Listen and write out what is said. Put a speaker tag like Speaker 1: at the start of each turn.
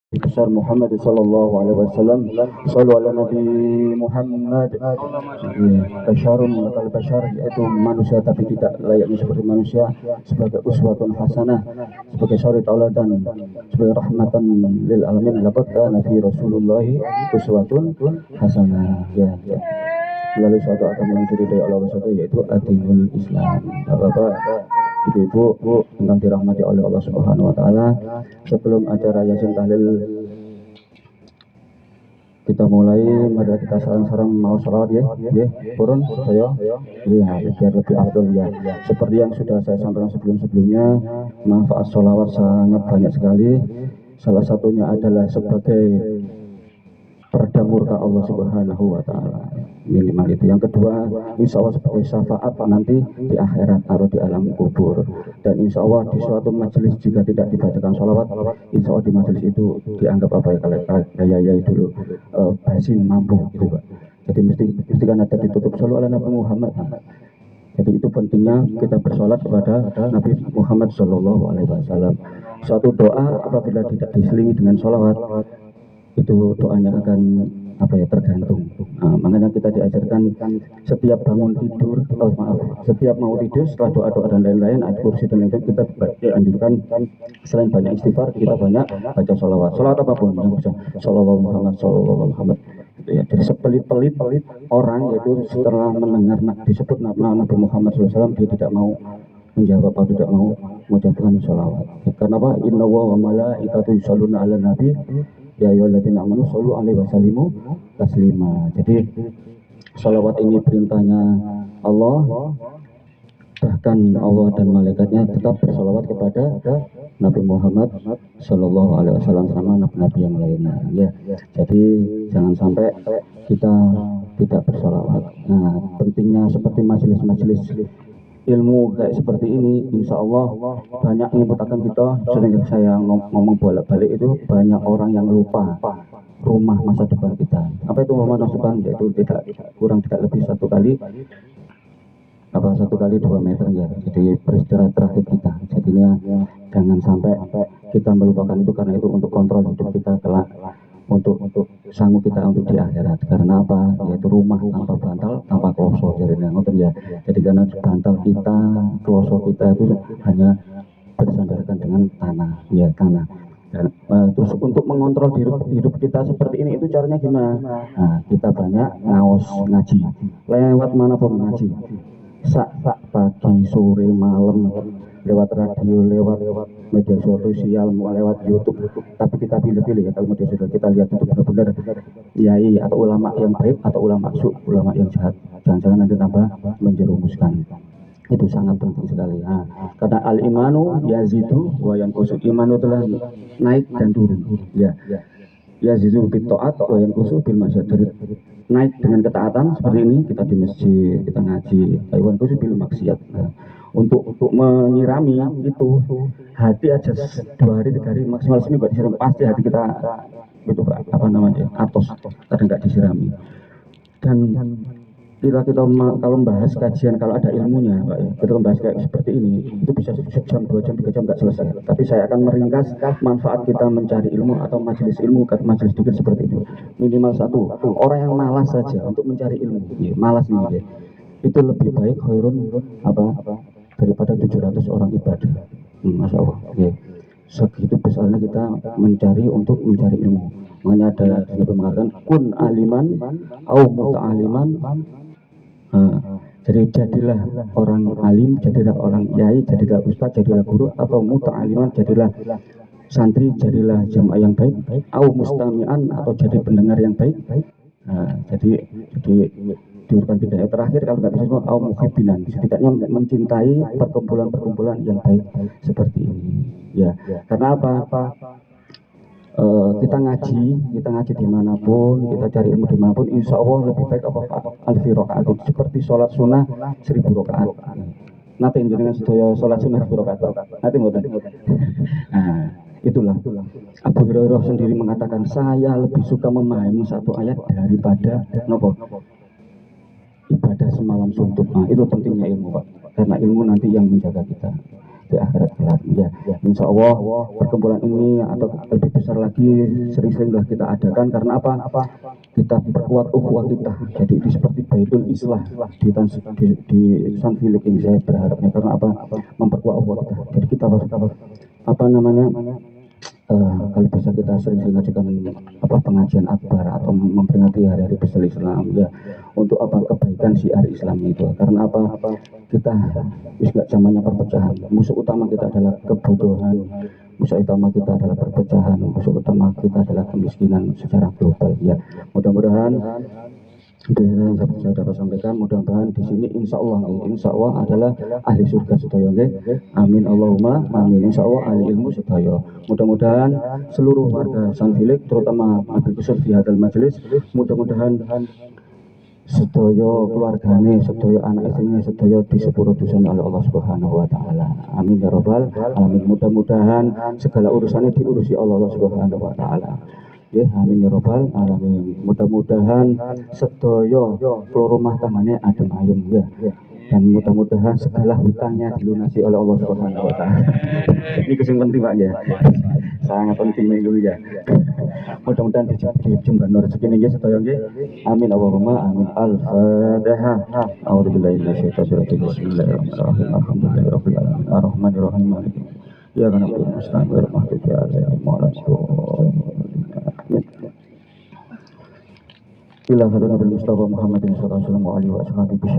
Speaker 1: besar Muhammad sallallahu alaihi wasallam. Shallu ala Nabi Muhammad. Basyarun kal basyar, yaitu manusia tapi tidak layaknya seperti manusia, sebagai uswatun hasanah, sebagai suri tauladan, sebagai rahmatan lil alamin. Laqad kana fi Rasulullah uswatun hasanah. Melalui suatu agama yang diridhai Allah SWT, yaitu adinul Islam. Bapak-bapak, ibu-ibu tentang dirahmati oleh Allah Subhanahu wa taala, sebelum acara Yasin Tahlil kita mulai, mari kita sarang-sarang mau sholat ya, turun saya, biar lebih afdol ya. Seperti yang sudah saya sampaikan sebelum-sebelumnya, manfaat sholawat sangat banyak sekali. Salah satunya adalah sebagai pereda murka Allah Subhanahu wa taala, minimal itu. Yang kedua, insya Allah sebagai syafaat nanti di akhirat atau di alam kubur. Dan insya Allah di suatu majelis jika tidak dibacakan sholawat, insya Allah di majelis itu dianggap apa ya, kayak dulu basin mampu gitu Pak. Jadi mesti kan ada ditutup selalu oleh Nabi Muhammad. Jadi itu pentingnya kita bersolat kepada Nabi Muhammad Sallallahu Alaihi Wasallam. Suatu doa apabila tidak diselingi dengan sholawat, itu doanya akan tergantung. Makanya kita diajarkan setiap bangun tidur, setiap mau tidur setelah doa-doa dan lain-lain, ayat kursi dan lain-lain, kita dianjurkan selain banyak istighfar, kita banyak baca sholawat. Sholawat apapun yang bisa, Shallallahu Muhammad, Shallallahu Muhammad. Jadi sepelit-pelit orang yaitu setelah mendengar disebut nama Nabi Muhammad SAW, dia tidak mau menjawab atau tidak mau mengucapkan sholawat. Karena apa? Inna wa malaikatu yusholluna ala nabi ya ayyuhalladzina amanu shollu alaihi wasallimu taslima. Jadi sholawat ini perintahnya Allah, bahkan Allah dan malaikatnya tetap bersolawat kepada Nabi Muhammad Sallallahu Alaihi Wasallam sama nabi-nabi yang lainnya. Jadi jangan sampai kita tidak bersolawat. Nah, pentingnya seperti majelis-majelis ilmu kayak seperti ini, insya Allah banyak menyebutkan kita. Sering saya ngomong bolak-balik itu, banyak orang yang lupa rumah masa depan kita. Apa itu rumah masa depan? Yaitu tidak lebih satu kali 2 meter ya. Jadi beristirahat terakhir kita. Jadinya jangan sampai kita melupakan itu, karena itu untuk kontrol hidup kita kelak, untuk sanggup kita untuk di akhirat. Karena apa? Yaitu rumah tanpa bantal, tanpa kloso. Jadi karena bantal kita, kloso kita itu hanya bersandarkan dengan tanah. Dan, terus untuk mengontrol hidup kita seperti ini, itu caranya gimana? Nah, kita banyak ngaos ngaji. Lewat mana pun ngaji. Sak pagi, sore, malam, lewat radio, lewat media sosial, lewat YouTube. Tapi kita pilih-pilih ya, kalau media sosial kita lihat itu benar-benar yai atau ulama yang baik atau ulama ulama yang jahat. Jangan-jangan nanti tambah menjerumuskan. Itu sangat penting sekali. Karena al-imanu yazidu wa yanqusu. Iman itu telah naik dan turun. Yazidu bil taat wa yanqusu bil masyadid. Naik dengan ketaatan seperti ini, kita di masjid, kita ngaji. Wa yanqusu bil maksiat. Untuk menyirami itu hati aja 2 hari 3 hari maksimal seminggu disiram, pasti hati kita itu atos, kadang nggak disirami. Dan kita kalau membahas kajian, kalau ada ilmunya Pak ya, kita membahas kayak seperti ini, itu bisa 1 jam, 2 jam, 3 jam nggak selesai. Tapi saya akan meringkas manfaat kita mencari ilmu atau majelis ilmu, majelis dikir seperti itu. Minimal 1 orang yang malas saja untuk mencari ilmu, malas nih itu lebih baik khairun daripada 700 orang ibadah. Masya Allah. Segitu besarnya kita mencari ilmu. Makanya ada yang mengatakan kun aliman au muta'aliman. Jadi jadilah orang alim, jadilah orang yai, jadilah ustaz, jadilah guru, atau muta'aliman, jadilah santri, jadilah jamaah yang baik, au mustami'an, atau jadi pendengar yang baik. Jadi diurutkan 3 yang terakhir, kalau nggak bisa semua au muhibbinan, setidaknya mencintai perkumpulan-perkumpulan yang baik seperti ini. Karena apa? Kita ngaji dimanapun, kita cari ilmu dimanapun, insya Allah lebih baik alfi rakaat, seperti sholat sunnah 1000 rakaat. Nanti jenengan sedaya sholat sunnah 1000 rakaat. Nanti mboten. Itulah Abu Hurairah sendiri mengatakan, saya lebih suka memahami 1 ayat daripada ibadah semalam suntuk. Itu pentingnya ilmu Pak, karena ilmu nanti yang menjaga kita. di akhirat kelak ya. Insya Allah perkumpulan ini atau lebih besar lagi sering-seringlah kita adakan karena apa? Kita perkuat ukhuwah kita. Jadi itu seperti Baitul Islah di Sanfilik ini saya berharapnya karena apa? Memperkuat ukhuwah kita. Jadi kita harus apa namanya? Kalau bisa kita sering-sering ajukan pengajian akbar atau memperingati hari-hari besar Islam ya, untuk kebaikan syiar Islam itu. Karena kita nggak zamannya perpecahan, musuh utama kita adalah kebodohan, musuh utama kita adalah perpecahan, musuh utama kita adalah kemiskinan secara global ya. Mudah-mudahan yang saya dapat sampaikan, mudah-mudahan di sini insya Allah adalah ahli surga sedaya. Amin Allahumma amin. Insya Allah ahli ilmu sedaya. Mudah-mudahan seluruh warga Sanfilik, terutama Habib Khusus di hadal majelis, mudah-mudahan sedaya keluargane, sedaya anak istrinya, sedaya disepuro dosanya oleh Allah Subhanahu wa taala. Amin ya rabbal alamin. Mudah-mudahan segala urusannya diurusi Allah Subhanahu wa taala. Ya, amin ya robbal alamin. Mudah-mudahan sedaya rumah tanggane adem ayem ya. Dan mudah-mudahan segala hutangnya dilunasi oleh Allah Subhanahu wa taala. Ini yang penting Pak ya. Sangat penting ini ya. Mudah-mudahan dijembrano rezeki nggih sedaya nggih. Amin Allahumma amin. Al-Fatihah. A'udzubillahi minasyaitonir rajim. Bismillahirrahmanirrahim. Alhamdulillahirabbil alamin. Arrahmanirrahim. Ya kana mustaqim wa mahdubi alaihim wa Ila Nabi Mustafa Muhammadin sallallahu alaihi wasallam wa alihi wa sahbihi